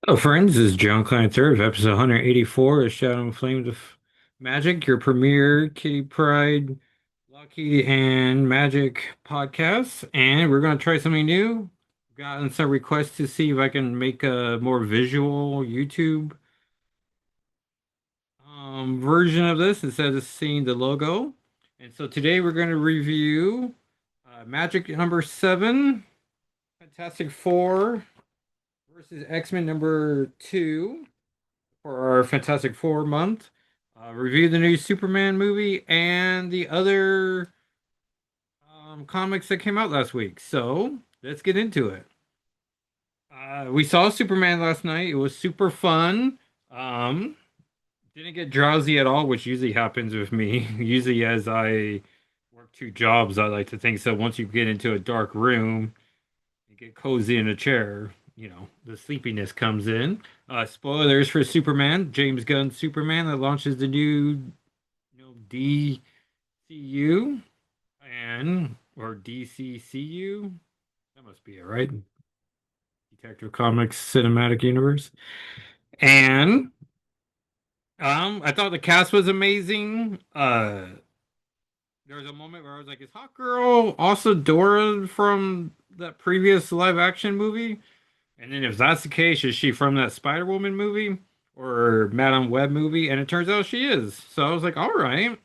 Hello, friends. This is John Klein III, episode 184 of Shadow and Flames of Magic, your premier Kitty Pride, Lucky, and Magic podcast. And we're going to try something new. Gotten some requests to see if I can make a more visual YouTube version of this instead of seeing the logo. And so today we're going to review Magic number 7, Fantastic Four versus X-Men number 2. For our Fantastic Four month. Review the new Superman movie and the other comics that came out last week. So let's get into it. We saw Superman last night. It was super fun. Um, didn't get drowsy at all, which usually happens with me. Usually, as I work two jobs, I like to think so. Once you get into a dark room, you get cozy in a chair, the sleepiness comes in. Spoilers for Superman, James Gunn Superman that launches the new, DCU and or DCCU. That must be it, right? Detective Comics Cinematic Universe. And I thought the cast was amazing. There was a moment where I was like, is Hot Girl also Dora from that previous live action movie? And then if that's the case, is she from that Spider-Woman movie or Madam Web movie? And it turns out she is. So I was like, all right.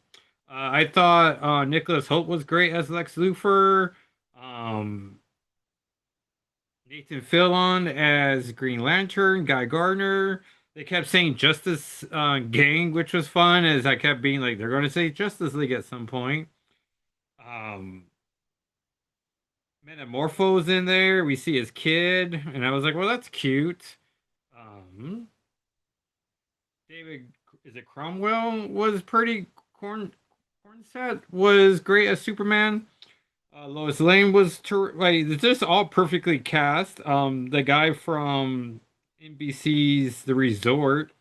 I thought Nicholas Hoult was great as Lex Luthor. Um, Nathan Fillion as Green Lantern. Guy Gardner. They kept saying Justice Gang, which was fun, as I kept being like, they're going to say Justice League at some point. Um, Metamorpho's in there. We see his kid, and I was like, well, that's cute. Um, David, is it Cromwell was pretty Cornset was great as Superman. Lois Lane was like it's just all perfectly cast. The guy from NBC's The Resort,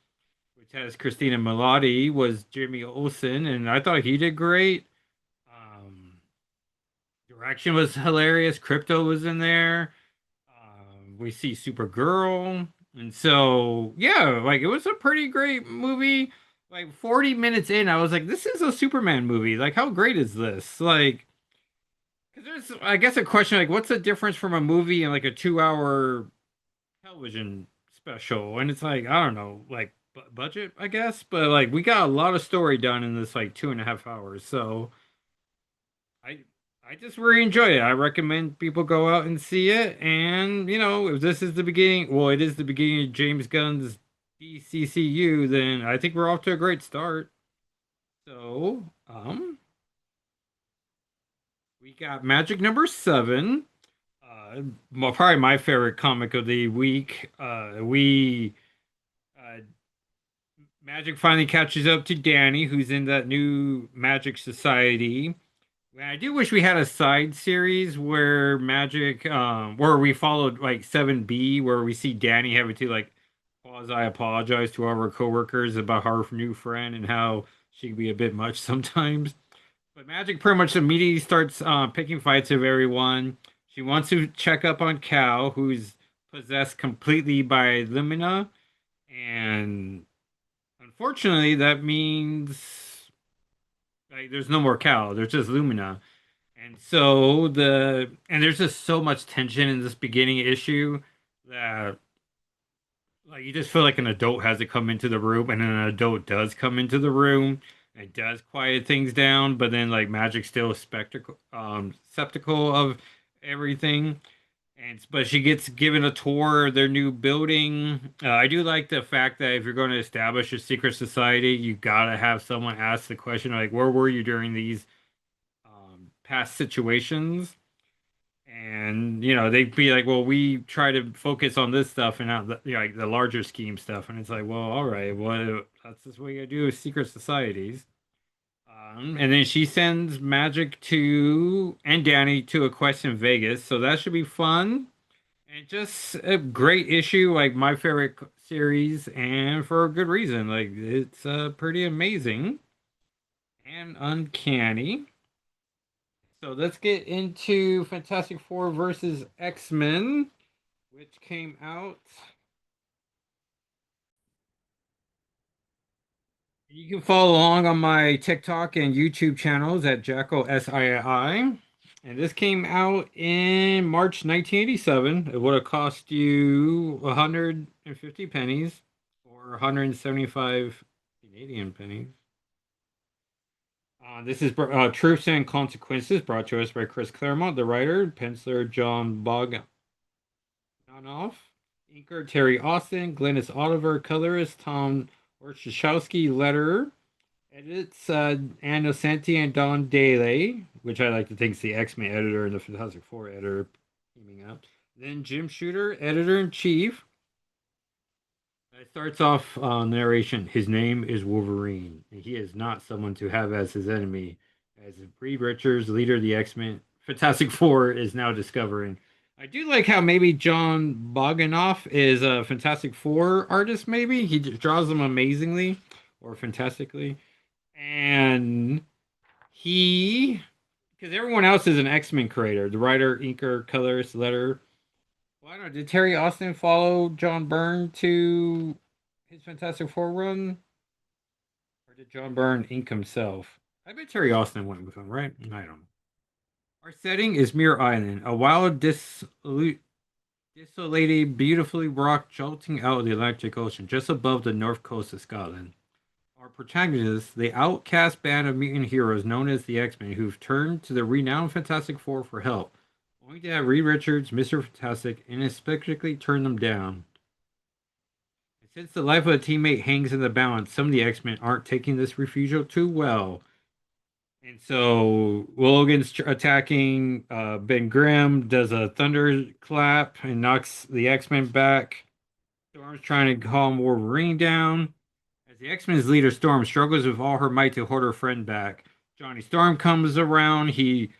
which has Christina Milioti, was Jimmy Olsen, and I thought he did great. Um, Direction was hilarious. Crypto was in there. We see Supergirl. And so, yeah, like it was a pretty great movie. Like 40 minutes in, I was like, this is a Superman movie. Like, how great is this? Like, because there's, I guess, a question like, what's the difference from a movie and like a 2 hour television special? And it's like, I don't know, like budget, I guess. But like, we got a lot of story done in this like 2.5 hours. So, I I just really enjoy it. I recommend people go out and see it. And if this is the beginning, well, it is the beginning of James Gunn's DCCU, then I think we're off to a great start. So, we got Magic number 7. Probably my favorite comic of the week. We uh, Magic finally catches up to Danny, who's in that new Magic Society. I do wish we had a side series where Magic, where we followed like 7B, where we see Danny having to like quasi apologize to all of our coworkers about her new friend and how she can be a bit much sometimes. But Magic pretty much immediately starts picking fights with everyone. She wants to check up on Cal, who's possessed completely by Lumina, and unfortunately, that means like there's no more Cal. There's just Lumina. And so there's just so much tension in this beginning issue that like you just feel like an adult has to come into the room, and then an adult does come into the room and does quiet things down, but then like Magic's still skeptical of everything. And but she gets given a tour of their new building. I do like the fact that if you're going to establish a secret society, you gotta have someone ask the question like, "Where were you during these past situations?" And they'd be like, well, we try to focus on this stuff and not like the larger scheme stuff. And it's like, well, all right, well, that's just what you gotta do with secret societies. And then she sends Magic to and Danny to a quest in Vegas, so that should be fun. And just a great issue, like my favorite series, and for a good reason. Like it's pretty amazing and uncanny. So let's get into Fantastic Four versus X-Men, which came out You can follow along on my TikTok and YouTube channels at Jackal SII. And this came out in March 1987. It would have cost you 150 pennies or 175 Canadian pennies. This is Truths and Consequences, brought to us by Chris Claremont, the writer, penciler John Bogdanoff, inker Terry Austin, Glennis Oliver, colorist Tom Orchowski, letterer, edits Ann Nocenti and Don Daly, which I like to think is the X-Men editor and the Fantastic Four editor teaming up. Then Jim Shooter, editor in chief. It starts off narration. His name is Wolverine, and he is not someone to have as his enemy, as Reed Richards, leader of the X-Men, Fantastic Four, is now discovering. I do like how maybe John Bogdanoff is a Fantastic Four artist. Maybe he draws them amazingly or fantastically, and he, because everyone else is an X-Men creator, the writer, inker, colorist, letter. Well, I don't know. Did Terry Austin follow John Byrne to his Fantastic Four run, or did John Byrne ink himself? I bet Terry Austin went with him, right? I don't know. Our setting is Muir Island, a wild, desolated, beautifully rock jolting out of the Atlantic Ocean, just above the north coast of Scotland. Our protagonists, the outcast band of mutant heroes known as the X-Men, who've turned to the renowned Fantastic Four for help, only to have Reed Richards, Mr. Fantastic, inexplicably turn them down. And since the life of a teammate hangs in the balance, some of the X-Men aren't taking this refusal too well. And so Logan's attacking Ben Grimm, does a thunderclap and knocks the X-Men back. Storm's trying to calm Wolverine down. As the X-Men's leader, Storm, struggles with all her might to hold her friend back. Johnny Storm comes around. He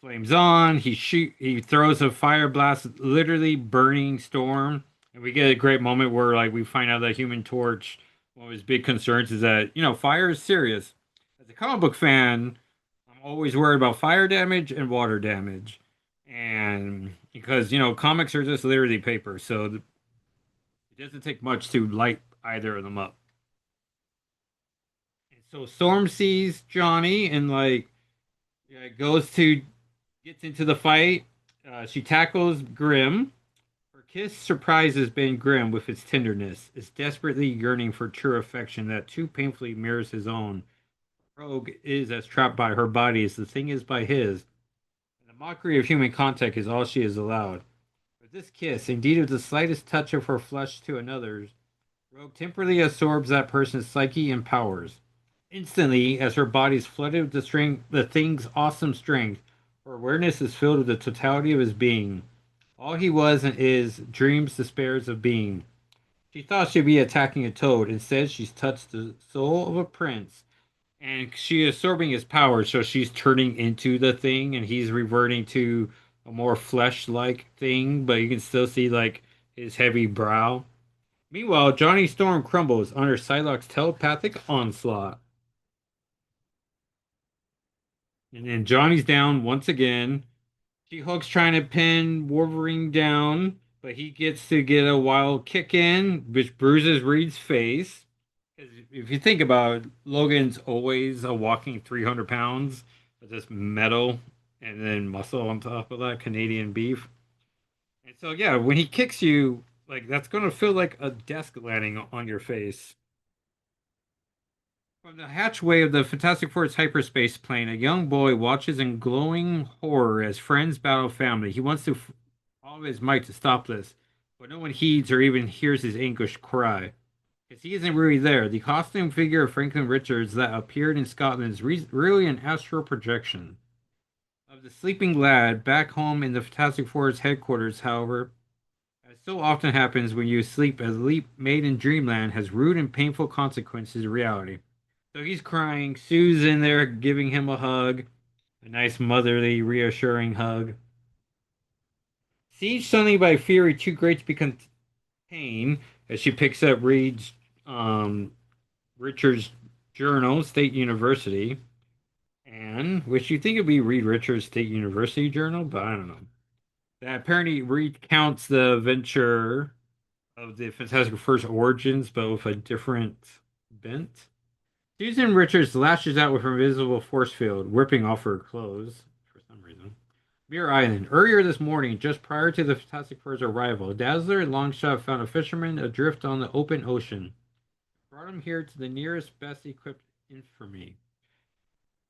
flames on. He throws a fire blast, literally burning Storm. And we get a great moment where like we find out that Human Torch, one of his big concerns is that, fire is serious. As a comic book fan, I'm always worried about fire damage and water damage. And because, comics are just literally paper, so it doesn't take much to light either of them up. And so Storm sees Johnny and like, yeah, gets into the fight. She tackles Grimm. Her kiss surprises Ben Grimm with its tenderness, its desperately yearning for true affection that too painfully mirrors his own. Rogue is as trapped by her body as the thing is by his, and the mockery of human contact is all she is allowed. With this kiss, indeed of the slightest touch of her flesh to another's, Rogue temporarily absorbs that person's psyche and powers. Instantly, as her body is flooded with the thing's awesome strength, her awareness is filled with the totality of his being. All he was and is, dreams, despairs of being. She thought she'd be attacking a toad. Instead, she's touched the soul of a prince. And she is absorbing his power, so she's turning into the thing, and he's reverting to a more flesh-like thing, but you can still see, like, his heavy brow. Meanwhile, Johnny Storm crumbles under Psylocke's telepathic onslaught. And then Johnny's down once again. She-Hulk's trying to pin Wolverine down, but he gets to get a wild kick in, which bruises Reed's face. 'Cause if you think about it, Logan's always a walking 300 pounds with this metal and then muscle on top of that, Canadian beef. And so, yeah, when he kicks you, like that's going to feel like a desk landing on your face. From the hatchway of the Fantastic Four's hyperspace plane, a young boy watches in glowing horror as friends battle family. He wants to all of his might to stop this, but no one heeds or even hears his anguished cry. Because he isn't really there. The costume figure of Franklin Richards that appeared in Scotland is really an astral projection of the sleeping lad back home in the Fantastic Four's headquarters, however. As so often happens when you sleep, a leap made in dreamland has rude and painful consequences in reality. So he's crying. Sue's in there giving him a hug, a nice motherly, reassuring hug. Siege suddenly by fury too great to be contained as she picks up Reed's Richards' journal, State University, and which you think would be Reed Richards' State University journal, but I don't know. That apparently recounts the adventure of the Fantastic Four's origins, but with a different bent. Susan Richards lashes out with her invisible force field, ripping off her clothes for some reason. Mirror Island. Earlier this morning, just prior to the Fantastic Four's arrival, Dazzler and Longshot found a fisherman adrift on the open ocean. Brought him here to the nearest, best equipped infirmary.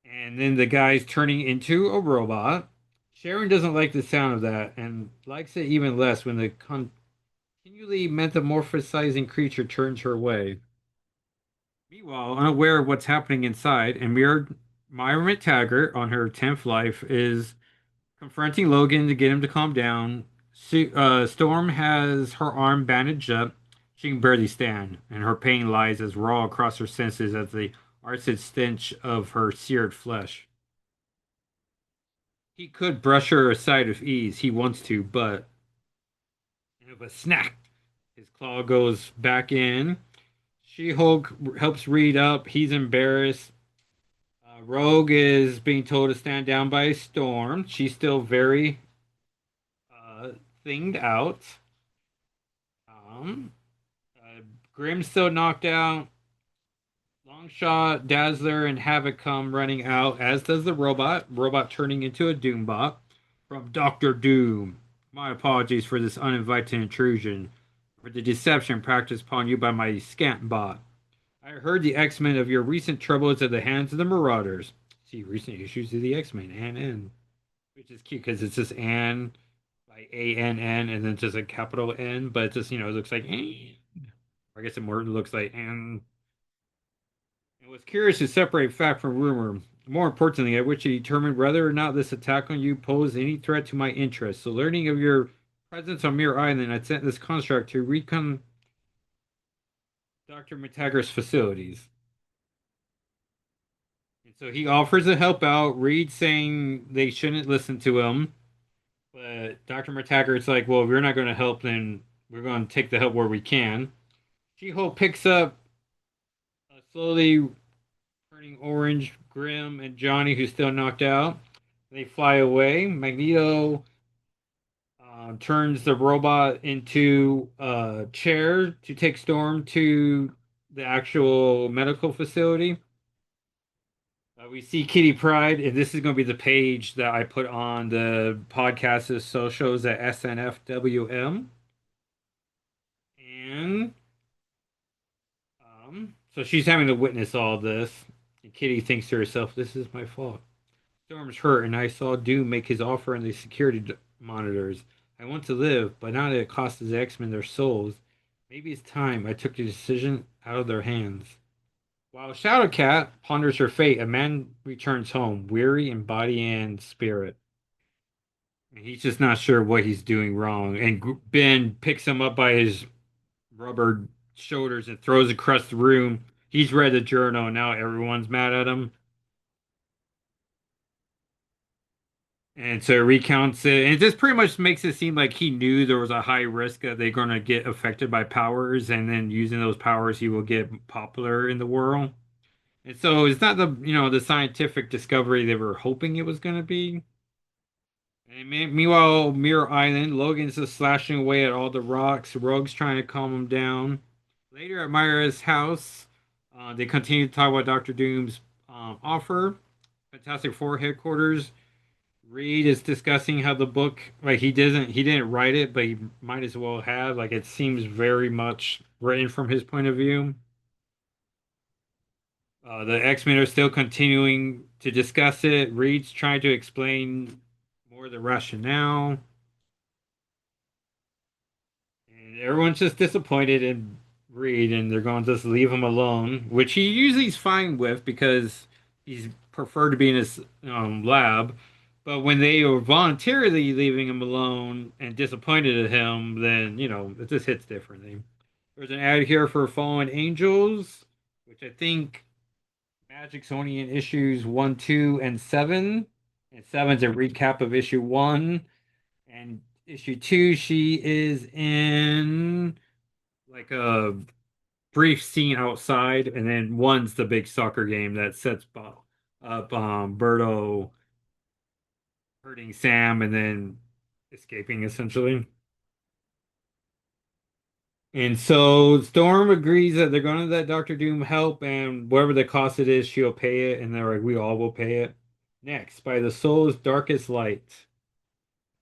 And then the guy's turning into a robot. Sharon doesn't like the sound of that and likes it even less when the continually metamorphosizing creature turns her way. Meanwhile, unaware of what's happening inside, and Myra McTaggart on her 10th life is confronting Logan to get him to calm down. Storm has her arm bandaged up. She can barely stand, and her pain lies as raw across her senses as the acid stench of her seared flesh. He could brush her aside with ease. He wants to, but snack. His claw goes back in. She-Hulk helps Reed up. He's embarrassed. Rogue is being told to stand down by Storm. She's still very uh, thinged out. Um, Grimm's still knocked out. Longshot, Dazzler, and Havoc come running out, as does the robot. Robot turning into a Doombot from Doctor Doom. My apologies for this uninvited intrusion, for the deception practiced upon you by my scant bot. I heard the X-Men of your recent troubles at the hands of the Marauders. See recent issues of the X-Men, N, which is cute because it's just Ann, like ANN, and then just a capital N, but it just it looks like Ann. I guess it more looks like Ann. I was curious to separate fact from rumor. More importantly, I wish to determine whether or not this attack on you posed any threat to my interests. So, learning of your presence on Mirror Island, I sent this construct to recon Dr. McTaggart's facilities. And so he offers to help out. Reed saying they shouldn't listen to him. But Dr. McTaggart's like, well, if you're not going to help, then we're going to take the help where we can. She-Hulk picks up slowly turning orange Grim and Johnny, who's still knocked out. They fly away. Magneto turns the robot into a chair to take Storm to the actual medical facility. We see Kitty Pryde, and this is going to be the page that I put on the podcast's socials at S&FwM. And so she's having to witness all this. And Kitty thinks to herself, this is my fault. Storm's hurt, and I saw Doom make his offer on the security monitors. I want to live, but not at the cost of the X-Men their souls. Maybe it's time I took the decision out of their hands. While Shadowcat ponders her fate, a man returns home, weary in body and spirit. And he's just not sure what he's doing wrong. And Ben picks him up by his rubber shoulders and throws across the room. He's read the journal, and now everyone's mad at him. And so recounts it, and it just pretty much makes it seem like he knew there was a high risk that they're going to get affected by powers, and then using those powers, he will get popular in the world. And so it's not the scientific discovery they were hoping it was going to be. And meanwhile, Mirror Island, Logan's just slashing away at all the rocks. Rogue's trying to calm him down. Later at Myra's house, they continue to talk about Doctor Doom's offer. Fantastic Four headquarters. Reed is discussing how the book, like he didn't write it, but he might as well have. Like it seems very much written from his point of view. The X-Men are still continuing to discuss it. Reed's trying to explain more of the rationale, and everyone's just disappointed in Reed, and they're going to just leave him alone, which he usually is fine with because he's preferred to be in his lab. But when they were voluntarily leaving him alone and disappointed at him, then it just hits differently. There's an ad here for Fallen Angels, which I think Magic's only in issues 1, 2, and 7. And seven's a recap of issue 1. And issue 2, she is in like a brief scene outside. And then 1's the big soccer game that sets up Berto hurting Sam and then escaping essentially. And so Storm agrees that they're going to let Doctor Doom help, and whatever the cost it is, she'll pay it. And they're like, we all will pay it. Next, by the soul's darkest light.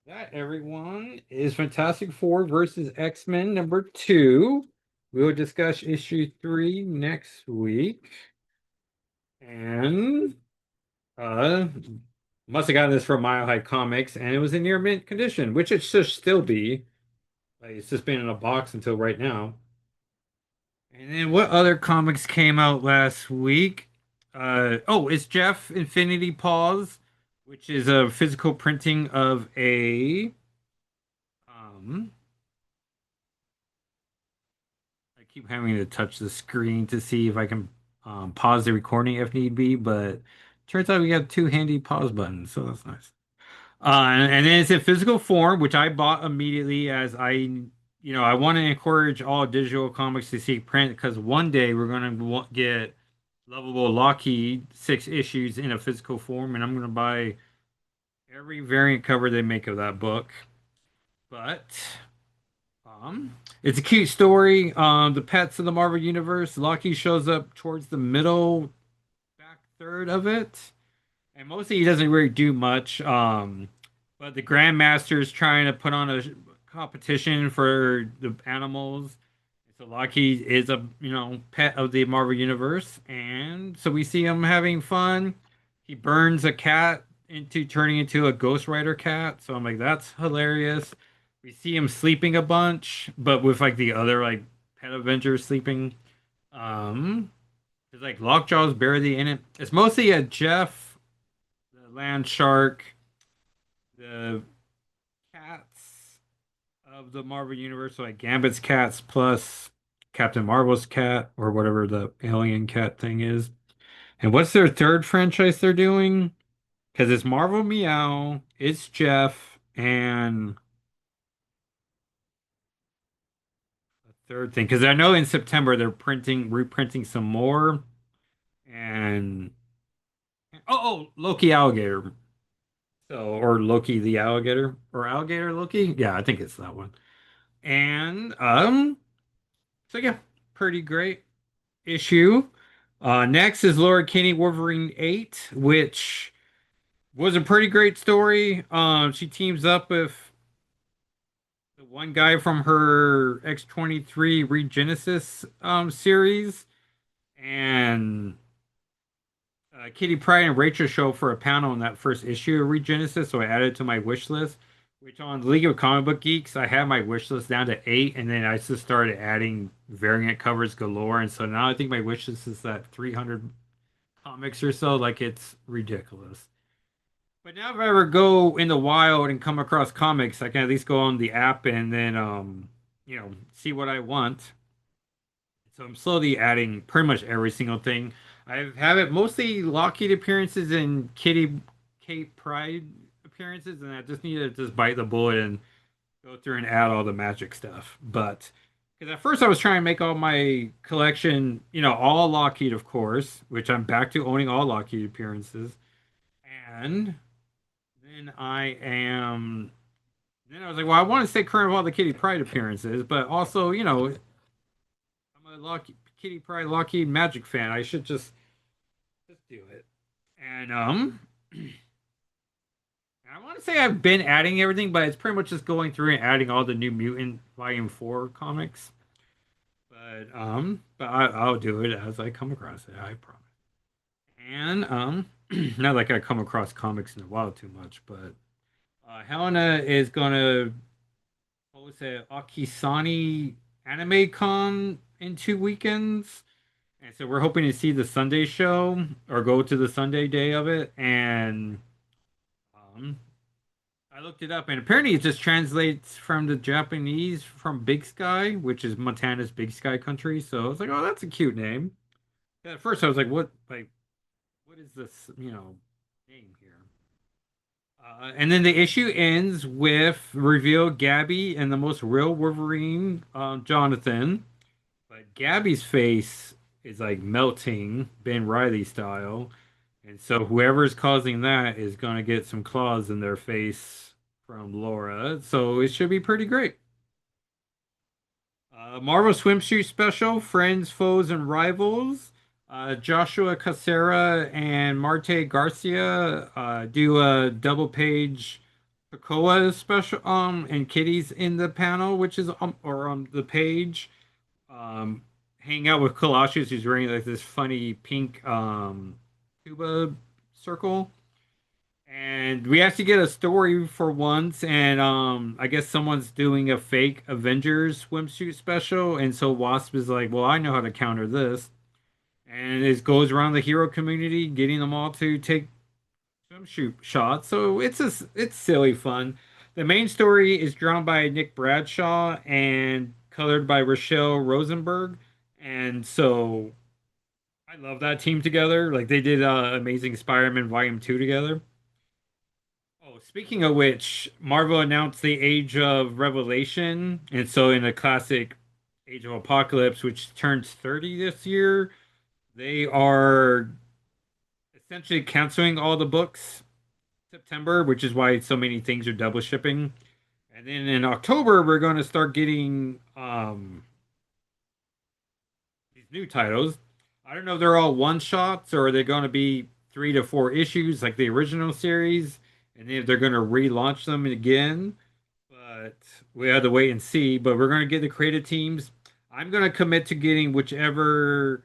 That, everyone, is Fantastic Four versus X-Men #2. We will discuss issue 3 next week. And uh must have gotten this from Mile High Comics, and it was in near mint condition, which it should still be. Like, it's just been in a box until right now. And then what other comics came out last week? It's Jeff Infinity Paws, which is a physical printing of a um I keep having to touch the screen to see if I can pause the recording if need be, but turns out we have two handy pause buttons, so that's nice. And then it's in physical form, which I bought immediately as I want to encourage all digital comics to see print because one day we're going to get lovable Lockheed 6 issues in a physical form, and I'm going to buy every variant cover they make of that book. But it's a cute story. The pets of the Marvel Universe. Lockheed shows up towards the middle back third of it. And mostly he doesn't really do much. But the Grandmaster's trying to put on a competition for the animals. So Lockheed is a pet of the Marvel Universe, and so we see him having fun. He burns a cat into turning into a Ghost Rider cat. So I'm like, that's hilarious. We see him sleeping a bunch, but with like the other like pet Avengers sleeping. Um, there's like Lockjaw's barely in it. It's mostly a Jeff, the land shark, the cats of the Marvel Universe, so like Gambit's cats plus Captain Marvel's cat or whatever the alien cat thing is. And what's their third franchise they're doing? Because it's Marvel Meow, it's Jeff, and a third thing. Because I know in September they're reprinting some more. And Loki Alligator. So, or Loki the Alligator, or Alligator Loki. Yeah, I think it's that one. And so yeah, pretty great issue. Next is Laura Kinney Wolverine 8, which was a pretty great story. She teams up with the one guy from her X-23 Regenesis series, and Kitty Pryde and Rachel show up for a panel in that first issue of Regenesis, so I added it to my wish list. Which on League of Comic Book Geeks, I had my wish list down to 8, and then I just started adding variant covers galore, and so now I think my wish list is at 300 comics or so. Like, it's ridiculous. But now if I ever go in the wild and come across comics, I can at least go on the app and then see what I want. So I'm slowly adding pretty much every single thing. I have it mostly Lockheed appearances and Kitty Kate Pride appearances, and I just need to just bite the bullet and go through and add all the magic stuff. But because at first I was trying to make all my collection, all Lockheed, of course, which I'm back to owning all Lockheed appearances. And then I am. Then I was like, well, I want to stay current with all the Kitty Pryde appearances, but also, I'm a Kitty Pryde Lockheed Magic fan. I should just do it. And I want to say I've been adding everything, but it's pretty much just going through and adding all the New Mutant Volume 4 comics. But I'll do it as I come across it. I promise. And not like I come across comics in a while too much, but Helena is gonna host a Akisani Anime Con in 2 weekends. And so we're hoping to see the Sunday show or go to the Sunday day of it. And um, I looked it up, and apparently it just translates from the Japanese from Big Sky, which is Montana's Big Sky country. So I was like, oh, that's a cute name. At first, I was like, what is this, name here? And then the issue ends with reveal Gabby and the most real Wolverine, Jonathan. But Gabby's face is like melting, Ben Riley style. And so whoever's causing that is going to get some claws in their face from Laura. So it should be pretty great. Marvel Swimsuit Special, Friends, Foes, and Rivals. Joshua Cassera and Marte Garcia do a double page Krakoa special, and Kitty's in the panel, which is or on the page. Um, Hanging out with Colossus, who's wearing like this funny pink tuba circle. And we actually get a story for once, and I guess someone's doing a fake Avengers swimsuit special, and so Wasp is like, "Well, I know how to counter this," and it goes around the hero community, getting them all to take swimsuit shots. So it's silly fun. The main story is drawn by Nick Bradshaw and colored by Rochelle Rosenberg, and so I love that team together. Like they did Amazing Spider-Man Volume 2 together. Oh, speaking of which, Marvel announced the Age of Revelation, and so in the classic Age of Apocalypse, which turns 30 this year, they are essentially canceling all the books September, which is why so many things are double shipping. And then in October, we're going to start getting these new titles. I don't know if they're all one shots or are they going to be 3 to 4 issues like the original series, and if they're going to relaunch them again. But we have to wait and see. But we're going to get the creative teams. I'm going to commit to getting whichever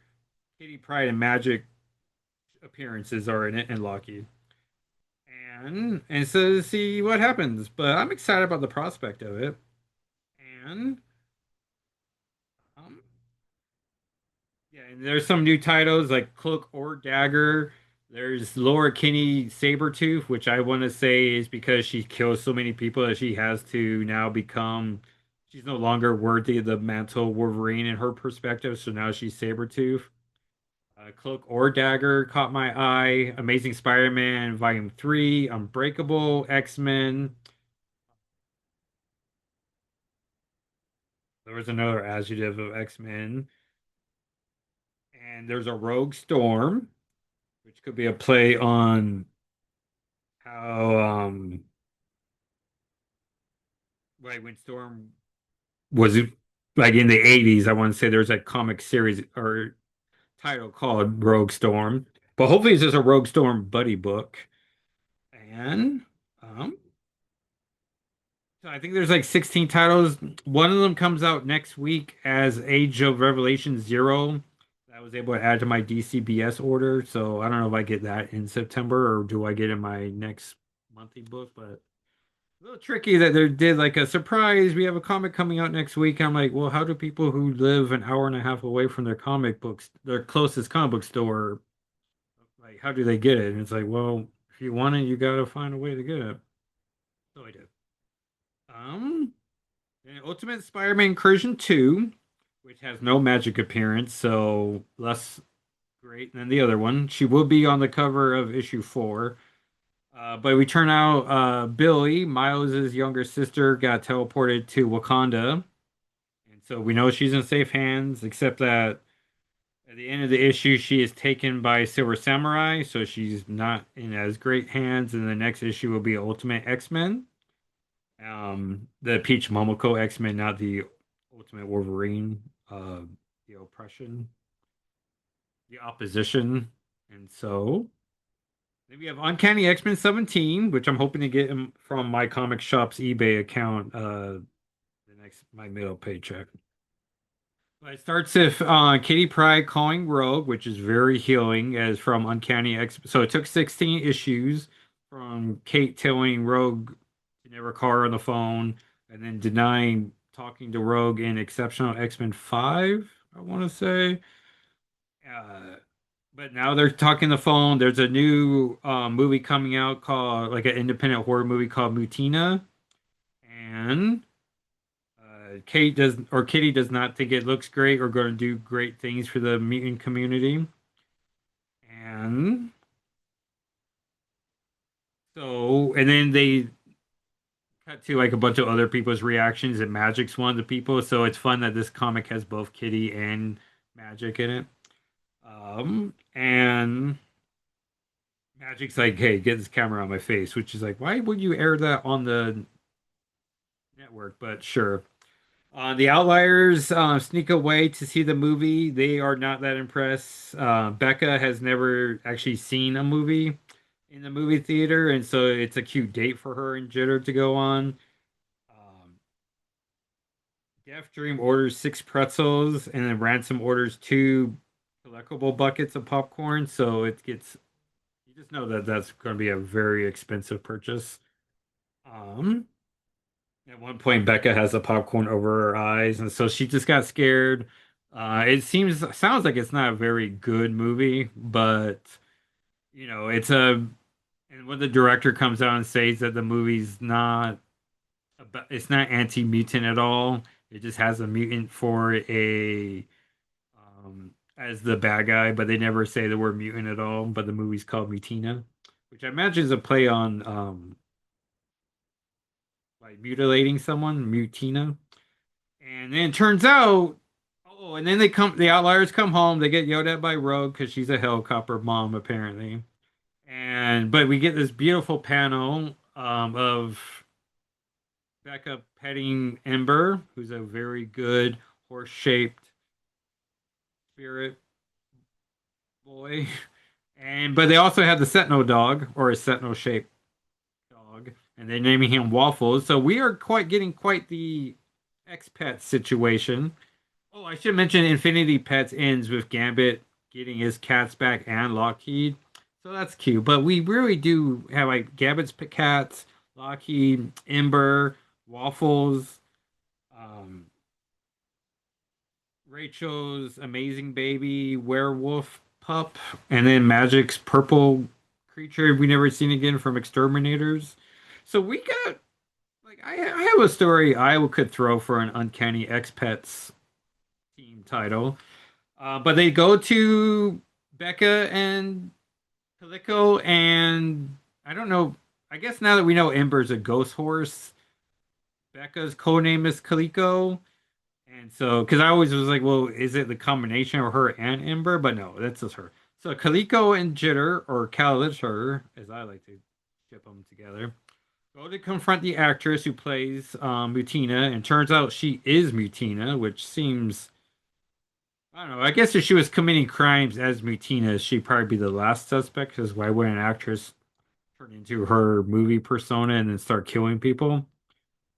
Kitty Pryde and Magic appearances are in it and Loki. And so to see what happens. But I'm excited about the prospect of it. And um, yeah, and there's some new titles like Cloak or Dagger. There's Laura Kinney Sabretooth, which I want to say is because she kills so many people that she has to now become, she's no longer worthy of the mantle Wolverine in her perspective. So now she's Sabretooth. Cloak or Dagger caught my eye. Amazing Spider-Man Volume 3, Unbreakable, X-Men. There was another adjective of X-Men. And there's a Rogue Storm, which could be a play on how like when Storm was like in the 80s, I want to say there's a comic series or title called Rogue Storm. But hopefully it's just a Rogue Storm buddy book. And um so I think there's like 16 titles. One of them comes out next week as Age of Revelation Zero. I was able to add to my DCBS order, so I don't know if I get that in September or do I get in my next monthly book, but a little tricky that they did like a surprise. We have a comic coming out next week. I'm like, well, how do people who live an hour and a half away from their comic books, their closest comic book store, like, how do they get it? And it's like, well, if you want it, you got to find a way to get it. So I did. Um, and Ultimate Spider-Man Incursion 2, which has no magic appearance, so less great than the other one. She will be on the cover of issue 4. But we turn out Billy, Miles' younger sister, got teleported to Wakanda. And so we know she's in safe hands, except that at the end of the issue, she is taken by Silver Samurai, so she's not in as great hands. And the next issue will be Ultimate X-Men. The Peach Momoko X-Men, not the Ultimate Wolverine, the oppression, the opposition. And so then we have Uncanny X-Men 17, which I'm hoping to get him from my comic shop's eBay account the next my middle paycheck. But it starts with Kitty Pryde calling Rogue, which is very healing, as from Uncanny X. So it took 16 issues from Kate telling Rogue to never call her on the phone, and then denying talking to Rogue in Exceptional X-Men 5, I want to say. Uh, but now they're talking the phone. There's a new movie coming out called like an independent horror movie called Mutina, and Kate does or Kitty does not think it looks great or going to do great things for the mutant community. And and then they cut to like a bunch of other people's reactions, and Magic's one of the people. So it's fun that this comic has both Kitty and Magic in it. And Magic's like, "Hey, get this camera on my face," which is like, why would you air that on the network? But sure. The Outliers sneak away to see the movie. They are not that impressed. Becca has never actually seen a movie in the movie theater, and so it's a cute date for her and Jitter to go on. Um, Deaf Dream orders six pretzels, and then Ransom orders two collectible buckets of popcorn. So it gets you just know that that's going to be a very expensive purchase. Um, At one point, Becca has the popcorn over her eyes, and so she just got scared. It sounds like it's not a very good movie, but it's a. And when the director comes out and says that the movie's not about, it's not anti-mutant at all. It just has a mutant for a as the bad guy, but they never say the word mutant at all. But the movie's called Mutina, which I imagine is a play on like mutilating someone, Mutina. And then it turns out, oh, and then the outliers come home. They get yelled at by Rogue because she's a helicopter mom, apparently. But we get this beautiful panel of Becca petting Ember, who's a very good horse-shaped spirit boy. But they also have the Sentinel dog, or a Sentinel-shaped dog, and they're naming him Waffles. So we are getting quite the ex-pet situation. Oh, I should mention Infinity Pets ends with Gambit getting his cats back and Lockheed. So that's cute. But we really do have like Gambit's cats, Lockheed, Ember, Waffles, um, Rachel's amazing baby werewolf pup, and then Magic's purple creature we never seen again from Exterminators. So we got like I have a story I could throw for an Uncanny X Pets team title. But they go to Becca and Calico, and I don't know. I guess now that we know Ember's a ghost horse, Becca's code name is Calico. And so, because I always was like, well, is it the combination of her and Ember? But no, that's just her. So Calico and Jitter, or Calitter, as I like to ship them together, go to confront the actress who plays Mutina, and turns out she is Mutina, which seems I don't know. I guess if she was committing crimes as Mutina, she'd probably be the last suspect. Because why would an actress turn into her movie persona and then start killing people?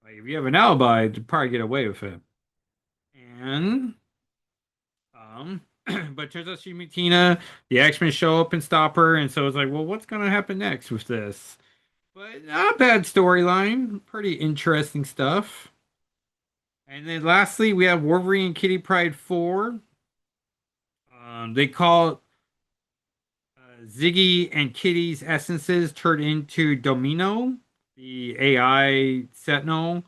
Like, if you have an alibi, you'd probably get away with it. And but turns out she's Mutina. The X-Men show up and stop her, and so it's like, well, what's gonna happen next with this? But not a bad storyline. Pretty interesting stuff. And then lastly, we have Wolverine and Kitty Pryde 4. They call Ziggy and Kitty's essences turned into Domino, the AI Sentinel.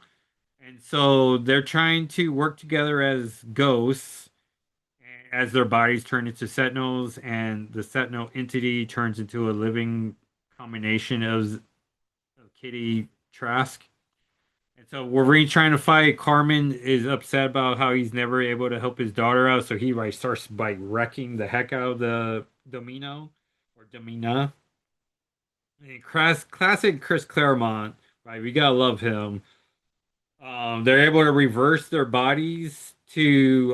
And so they're trying to work together as ghosts as their bodies turn into Sentinels, and the Sentinel entity turns into a living combination of Kitty Trask. And so Wolverine's trying to fight. Carmen is upset about how he's never able to help his daughter out, so he like starts by wrecking the heck out of the Domino or Domina. And classic Chris Claremont, right? We gotta love him. They're able to reverse their bodies to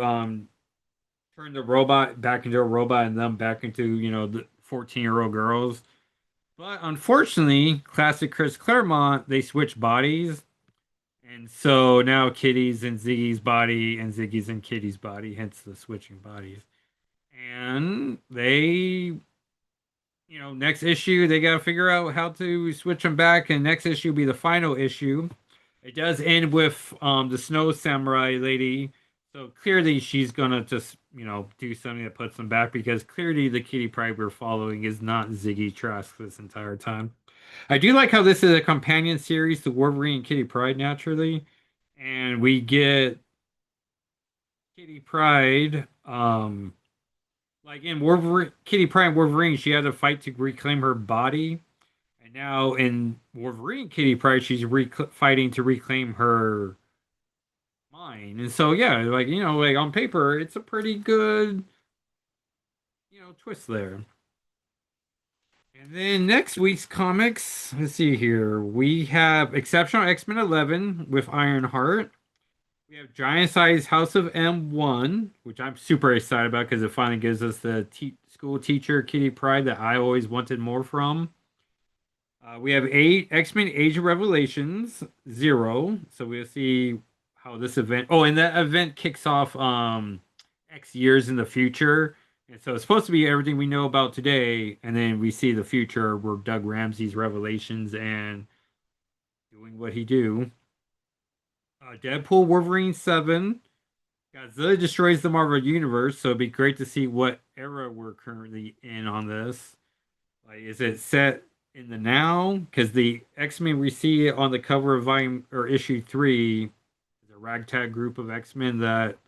turn the robot back into a robot and them back into the 14-year-old girls. But unfortunately, classic Chris Claremont, they switch bodies. And so now Kitty's in Ziggy's body and Ziggy's in Kitty's body, hence the switching bodies. And next issue, they got to figure out how to switch them back. And next issue will be the final issue. It does end with the Snow Samurai lady. So clearly she's going to just, do something that puts them back because clearly the Kitty Pryde we're following is not Ziggy Trask this entire time. I do like how this is a companion series to Wolverine and Kitty Pryde naturally. And we get Kitty Pryde, like in Wolverine, Kitty Pryde and Wolverine, she had to fight to reclaim her body. And now in Wolverine Kitty Pryde, she's fighting to reclaim her mind. And so, yeah, like on paper, it's a pretty good, twist there. And then next week's comics, let's see here. We have Exceptional X-Men 11 with Ironheart. We have giant size House of M1, which I'm super excited about because it finally gives us the school teacher Kitty Pryde that I always wanted more from. We have eight X-Men Age of Revelations 0. So we'll see how this event. Oh, and that event kicks off X years in the future. And so it's supposed to be everything we know about today, and then we see the future where Doug Ramsey's revelations and doing what he do. Deadpool Wolverine 7. Godzilla destroys the Marvel Universe, so it'd be great to see what era we're currently in on this. Like, is it set in the now? Because the X-Men we see on the cover of volume or issue 3 is a ragtag group of X-Men that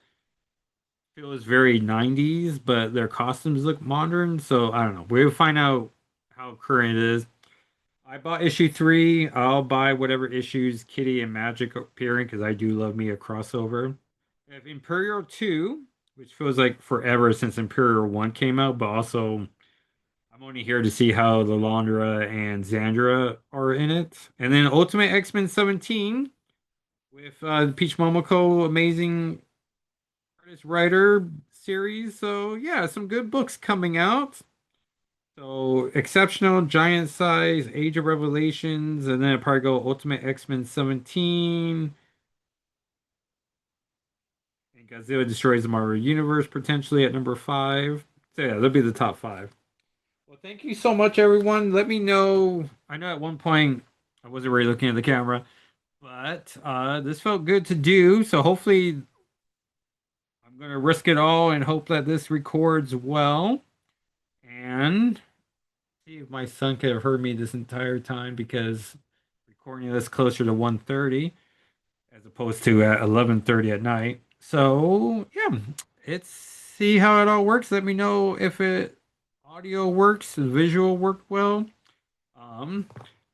feels very 90s, but their costumes look modern. So I don't know. We'll find out how current it is. I bought issue 3. I'll buy whatever issues Kitty and Magic appear in because I do love me a crossover. We have Imperial 2, which feels like forever since Imperial 1 came out, but also I'm only here to see how the Laundra and Xandra are in it. And then Ultimate X-Men 17 with Peach Momoko amazing artist writer series. So yeah, some good books coming out. So exceptional, giant size, Age of Revelations, and then I'll probably go Ultimate X-Men 17. And Godzilla destroys the Marvel Universe potentially at number 5. So yeah, that'll be the top 5. Well, thank you so much, everyone. Let me know. I know at one point I wasn't really looking at the camera, but this felt good to do. So hopefully I'm gonna risk it all and hope that this records well. And see if my son could have heard me this entire time because recording this closer to 1:30 as opposed to at 11:30 at night. So yeah, it's see how it all works. Let me know if it audio works, the visual worked well. Um,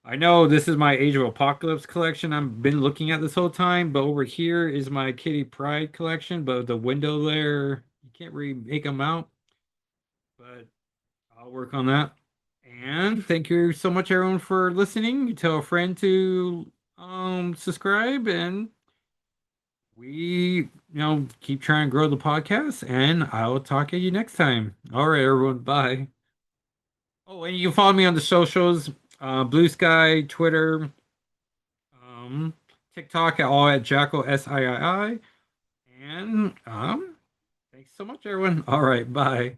I know this is my Age of Apocalypse collection I've been looking at this whole time, but over here is my Kitty Pryde collection, but the window there, you can't really make them out, but I'll work on that. And thank you so much, everyone, for listening. You tell a friend to subscribe, and we keep trying to grow the podcast. And I will talk to you next time. All right, everyone, bye. Oh, and you can follow me on the socials, Blue Sky, Twitter, um, TikTok, all at Jackal SIII. And thanks so much, everyone. All right, bye.